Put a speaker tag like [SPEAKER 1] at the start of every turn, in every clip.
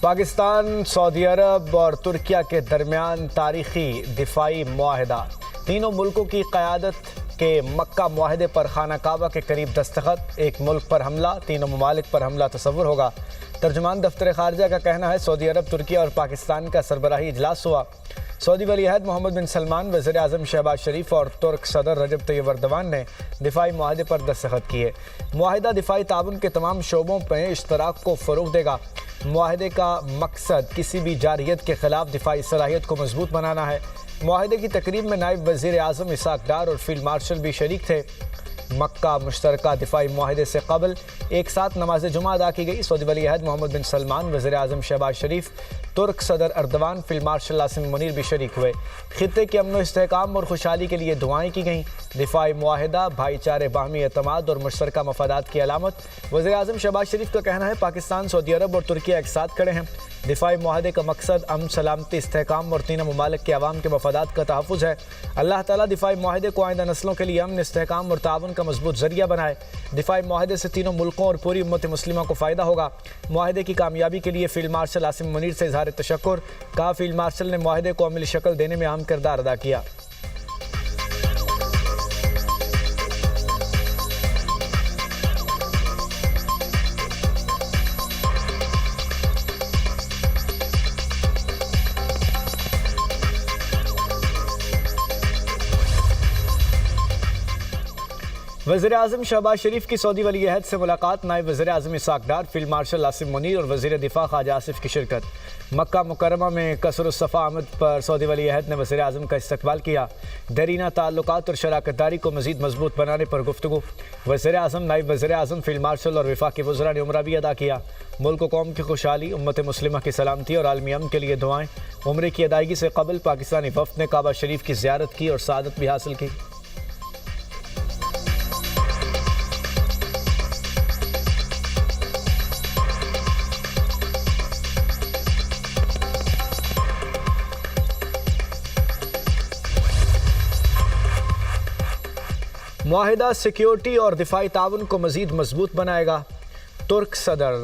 [SPEAKER 1] Pakistan, Saudi अरब और तुर्किया के दरमियान तारीखी दिफाई मुआहदा। तीनों मुल्कों की क़यादत के मक्का मुआहदे पर खाना काबा के करीब दस्तखत। एक मुल्क पर हमला, तीनों ममालिक पर हमला तस्वुर होगा। तर्जुमान दफ्तर खारजा का कहना है सऊदी अरब, तुर्किया और पाकिस्तान का सरबराही इजलास हुआ। सऊदी वली-अहद मोहम्मद बिन सलमान, वज़ीर आज़म शहबाज शरीफ और तुर्क सदर रजब तैयब एर्दोगान ने दिफाई मुआहदे पर दस्तखत किए। मुआहदा दिफाई ताउन के तमाम शोबों में इश्तराक को फ़रोग़ देगा। मुआहदे का मकसद किसी भी जारहियत के खिलाफ दिफाई सलाहियत को मजबूत बनाना है। मुआहदे की तकरीब में नायब वज़ीर आज़म इसाक डार और फील्ड मार्शल भी शरीक थे। मक्का मुश्तरका दिफाई मुआहदे से कबल एक साथ नमाज जुमा अदा की गई। सऊदी वली-अहद मोहम्मद बिन सलमान, वज़ीर आज़म शहबाज शरीफ, तुर्क सदर Erdogan, field marshal Asim Munir भी शरीक हुए। खित्ते के अमन व इस्तेहकाम और खुशहाली के लिए दुआएं की गईं। दिफाई मुआहदा भाईचारे, बाहमी एतमाद और मुश्तरका मफादात की अलामत। वज़ीर आज़म शहबाज शरीफ का कहना है पाकिस्तान, सऊदी अरब और तुर्किया एक साथ खड़े हैं। दिफाई मुआहदे का मकसद अमन, सलामती, इस्तेहकाम और तीनों ममालिक के अवाम के मफादात का तहफ़्फ़ुज़ है। अल्लाह ताला दिफाई मुआहदे को आइंदा नस्लों के लिए अमन, इस्तेहकाम और ताउन का मजबूत ज़रिया बनाए। दिफाई मुआहदे से तीनों मुल्कों और पूरी उम्मत मुस्लिमा को फ़ायदा होगा। मुआहदे की कामयाबी के लिए फील्ड मार्शल आसिम मुनीर से इज़हार तशक्कुर। कहा, फील्ड मार्शल ने मुआहदे को अमली शक्ल देने में अहम किरदार अदा किया। वज़ीर आज़म शहबाज शरीफ की सऊदी वली-अहद से मुलाकात। नायब वज़ीर आज़म इसाक डार, फील्ड मार्शल आसिम मुनीर और वज़ीर दिफा ख्वाजा आसिफ की शिरकत। मक्का मुकर्रमा में कसर-उस-सफ़ा आमद पर सऊदी वली-अहद ने वज़ीर आज़म का इस्तकबाल किया। देरीना ताल्लुकात और शराकतदारी को मज़ीद मजबूत बनाने पर गुफ्तगू। वज़ीर आज़म, नायब वज़ीर आज़म, फील्ड मार्शल और वफाकी वज़रा ने उम्रा भी अदा किया। मुल्क व कौम की खुशहाली, उम्मत मुस्लिमा की सलामती और आलमी अमन के लिए दुआएं। उम्रे की अदायगी से कबल पाकिस्तानी वफ़द ने काबा शरीफ की ज़ियारत की और सआदत भी हासिल की। मुआहिदा सिक्योरिटी और दिफाई ताउन को मज़ीद मजबूत बनाएगा। तुर्क सदर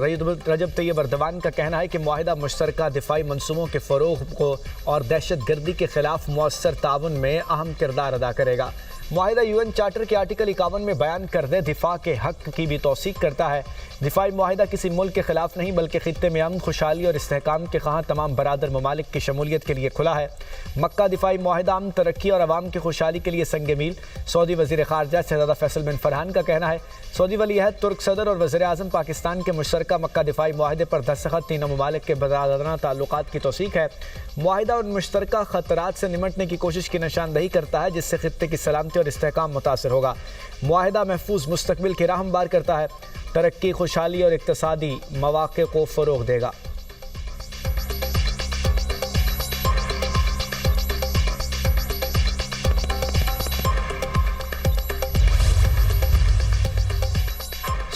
[SPEAKER 1] रजब तैयब एर्दोगान का कहना है कि मुआहिदा मुश्तरका दिफाई मनसूबों के फ़रोग़ को और दहशत गर्दी के खिलाफ मौसर ताउन में अहम किरदार अदा करेगा। मुआहिदा UN चार्टर के आर्टिकल 51 में बयान करदे दिफा के हक़ की भी तौसीक़ करता है। दिफाई मुआहिदा किसी मुल्क के खिलाफ नहीं बल्कि खित्ते में अमन, खुशहाली और इस्तेहकाम के ख़्वाह तमाम बरादर ममालिक की शमूलियत के लिए खुला है। मक्का दिफाई मुआहिदा अमन, तरक्की और अवाम की खुशहाली के लिए संग मील। सऊदी वज़ीर ख़ारजा शहज़ादा फैसल बिन फरहान का कहना है सऊदी वली-अहद, तुर्क सदर और वज़ीर आज़म पाकिस्तान के मुश्तरका मक्का दिफाई मुआहिदे पर दस्तखत तीनों ममालिक के बरादराना ताल्लुकात की तौसीक़ है। मुआहिदा उन मुश्तरका ख़तरात से निमटने की कोशिश की निशानदही करता है जिससे खित्ते की सलामती और इस्तेहकाम मुतासिर होगा। मुआहिदा महफूज मुस्तकबिल की राह हमवार करता है, तरक्की, खुशहाली और इक़्तिसादी मौक़े को फ़रोग़ देगा।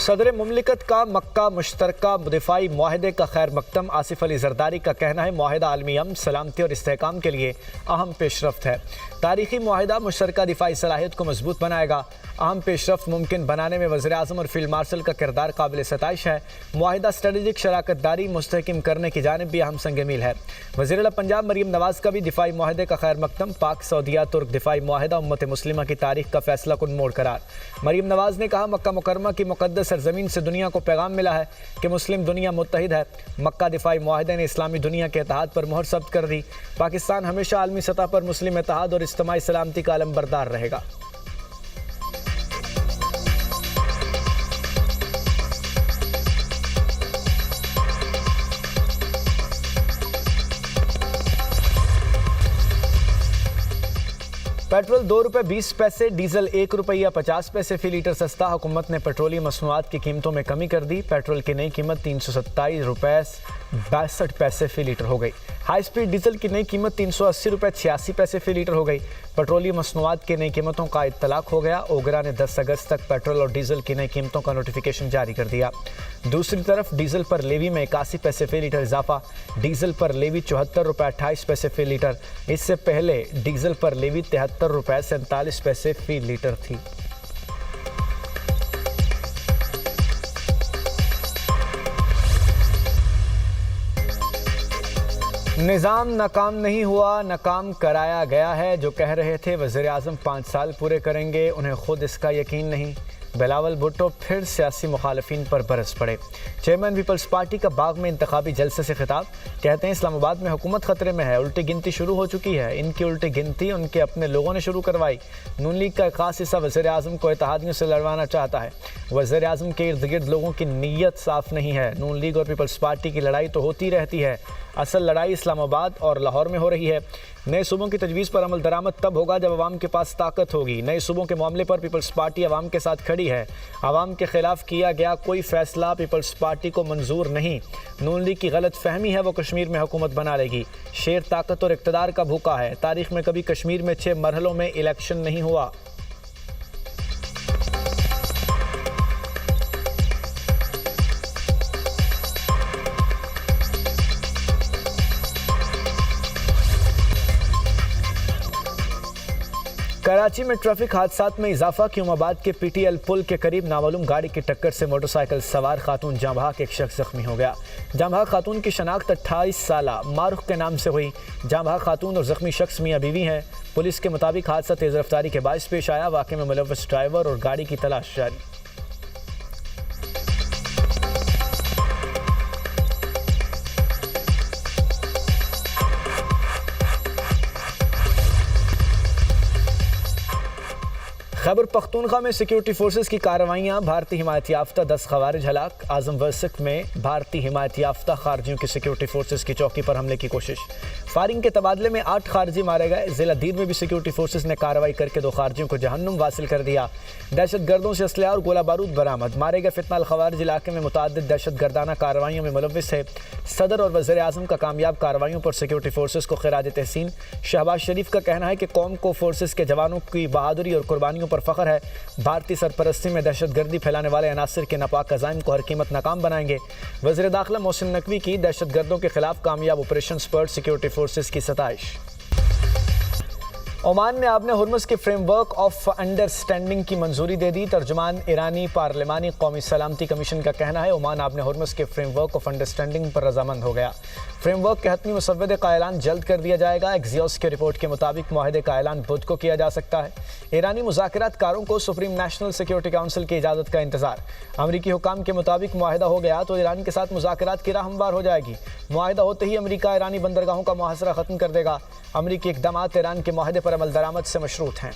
[SPEAKER 1] सदर मुमलिकत का मक्का मुश्तरका दिफाई मुआहदे का खैर मकदम। आसिफ अली जरदारी का कहना है मुआहदा आलमी अमन, सलामती और इस्तेहकाम के लिए अहम पेशरफ्त है। तारीखी मुआहदा मुश्तरका दिफाई सलाहियत को मजबूत बनाएगा। अहम पेशरफ्त मुमकिन बनाने में वज़ीर आज़म और फील्ड मार्शल का किरदार काबिल सताइश है। मुआहिदा स्ट्रेटेजिक शराकतदारी मुस्तहकम करने की जानिब भी अहम संग मील है। वज़ीर आला पंजाब मरीम नवाज़ का भी दिफाई मुआहदे का खैर मकदम। पाक सऊदिया तुर्क दिफाई मुआहदा उम्मत मुस्लिमा की तारीख का फैसला कुन मोड़ करार। मरीम नवाज़ ने कहा मक्का मुकर्रमा की मुक़द्दस सरज़मीन से दुनिया को पैगाम मिला है कि मुस्लिम दुनिया मुत्तहिद है। मक्का दिफाई मुआहदे ने इस्लामी दुनिया के इत्तेहाद पर मोहर सब्त कर दी। पाकिस्तान हमेशा आलमी सतह पर मुस्लिम इत्तेहाद और इज्तिमाई सलामती का अलमबरदार रहेगा। पेट्रोल 2 रुपये 20 पैसे, डीजल 1 रुपया 50 पैसे फी लीटर सस्ता। हुकूमत ने पेट्रोलियम मसनूआत की कीमतों में कमी कर दी। पेट्रोल की नई कीमत 327 रुपये 62 पैसे फी लीटर हो गई। हाई स्पीड डीजल की नई कीमत 380 रुपये 86 पैसे फी लीटर हो गई। पेट्रोलियम मसनूआत की नई कीमतों का इत्तलाक हो गया। ओगरा ने 10 अगस्त तक पेट्रोल और डीजल की नई कीमतों का नोटिफिकेशन जारी कर दिया। दूसरी तरफ डीजल पर लेवी में 81 पैसे फी लीटर इजाफा। डीजल पर लेवी 74 रुपये 28 पैसे फी लीटर। इससे पहले डीजल पर लेवी 73 रुपये 47 पैसे फी लीटर थी। निज़ाम नाकाम नहीं हुआ, नाकाम कराया गया है। जो कह रहे थे वज़ीर आज़म 5 साल पूरे करेंगे, उन्हें खुद इसका यकीन नहीं। बिलावल भुट्टो फिर सियासी मुखालफिन पर बरस पड़े। चेयरमैन पीपल्स पार्टी का बाग में इंतखाबी जलसे से खिताब। कहते हैं इस्लामाबाद में हुकूमत खतरे में है, उल्टी गिनती शुरू हो चुकी है। इनकी उल्टी गिनती उनके अपने लोगों ने शुरू करवाई। नून लीग का एक खास हिस्सा वज़ीर आज़म को इत्तेहादियों से लड़वाना चाहता है। वज़ीर आज़म के इर्द गिर्द लोगों की नीयत साफ नहीं है। नून लीग और पीपल्स पार्टी की लड़ाई तो होती रहती है, असल लड़ाई इस्लामाबाद और लाहौर में हो रही है। नए सूबों की तजवीज़ पर अमल दरामद तब होगा जब अवाम के पास ताकत होगी। नए सूबों के मामले पर पीपल्स पार्टी अवाम के साथ खड़ी है। अवाम के खिलाफ किया गया कोई फैसला पीपल्स पार्टी को मंजूर नहीं। नून लीग की गलत फहमी है वो कश्मीर में हुकूमत बना लेगी। शेर ताकत और इक़्तिदार का भूखा है। तारीख में कभी कश्मीर में 6 मरहलों में इलेक्शन नहीं हुआ। कराची में ट्रैफिक हादसात में इजाफा। क्यूमाबाद के पीटीएल पुल के करीब नामालूम गाड़ी की टक्कर से मोटरसाइकिल सवार खातून जांबहाक एक शख्स जख्मी हो गया। जांबहाक खातून की शनाख्त 28 साला मारूख के नाम से हुई। जांबहाक खातून और जख्मी शख्स मियां बीवी हैं। पुलिस के मुताबिक हादसा तेज रफ्तारी के बायस पेश आया। वाक़े में मुलव्वस ड्राइवर और गाड़ी की तलाश जारी। खैबर पख्तूनख्वा में सिक्योरिटी फोर्सेस की कार्रवाइयाँ। भारतीय हिमायत याफ्ता 10 खवारिज हलाक। आजम वर्सिक में भारतीय हिमायत याफ्ता खारजियों की सिक्योरिटी फोर्सेस की चौकी पर हमले की कोशिश। फायरिंग के तबादले में 8 खारजी मारे गए। जिला दीर में भी सिक्योरिटी फोर्सेस ने कार्रवाई करके 2 खारजियों को जहन्नुम वासिल कर दिया। दहशत गर्दों से असलहा और गोला बारूद बरामद। मारे गए फितनाल खवारिज इलाके में मुतअद्दिद दहशत गर्दाना कार्रवाइयों में मुलव्विस है। सदर और वज़ीर आज़म का कामयाब कार्रवाइयों पर सिक्योरिटी फोर्सेस को खिराज तहसीन। शहबाज शरीफ का कहना है कि कौम को फोर्सेस के जवानों की बहादुरी और कुर्बानियों पर फ़ख्र है। भारतीय सरपरस्ती में दहशत गर्दी फैलाने वाले अनासिर के नापाक अज़ाइम को हर कीमत नाकाम बनाएंगे। वज़ीर दाखिला मोहसिन नकवी की दहशत गर्दों के खिलाफ कामयाब ऑपरेशन पर सिक्योरिटी फोर्सेस की सताइश। ओमान ने आपने हुर्मुज़ के फ्रेमवर्क ऑफ अंडरस्टैंडिंग की मंजूरी दे दी। तर्जुमान ईरानी पार्लिमानी कौमी सलामती कमीशन का कहना है ओमान आपने हुर्मुज़ के फ्रेमवर्क ऑफ अंडरस्टैंडिंग पर रजामंद हो गया। फ्रेमवर्क के हतमी मुसव्वदे का ऐलान जल्द कर दिया जाएगा। एक्सियोस की रिपोर्ट के मुताबिक मुआहदे का ऐलान बुध को किया जा सकता है। ईरानी मुज़ाकरातकारों को सुप्रीम नेशनल सिक्योरिटी काउंसिल की इजाज़त का इंतजार। अमरीकी हुकाम के मुताबिक मुआहदा हो गया तो ईरान के साथ मुज़ाकरात की राह हमवार हो जाएगी। मुआहदा होते ही अमरीका ईरानी बंदरगाहों का मुहासरा ख़त्म कर देगा। अमरीकी इक़दामात ईरान के मुआहदे पर अमल दरामद से मशरूत हैं।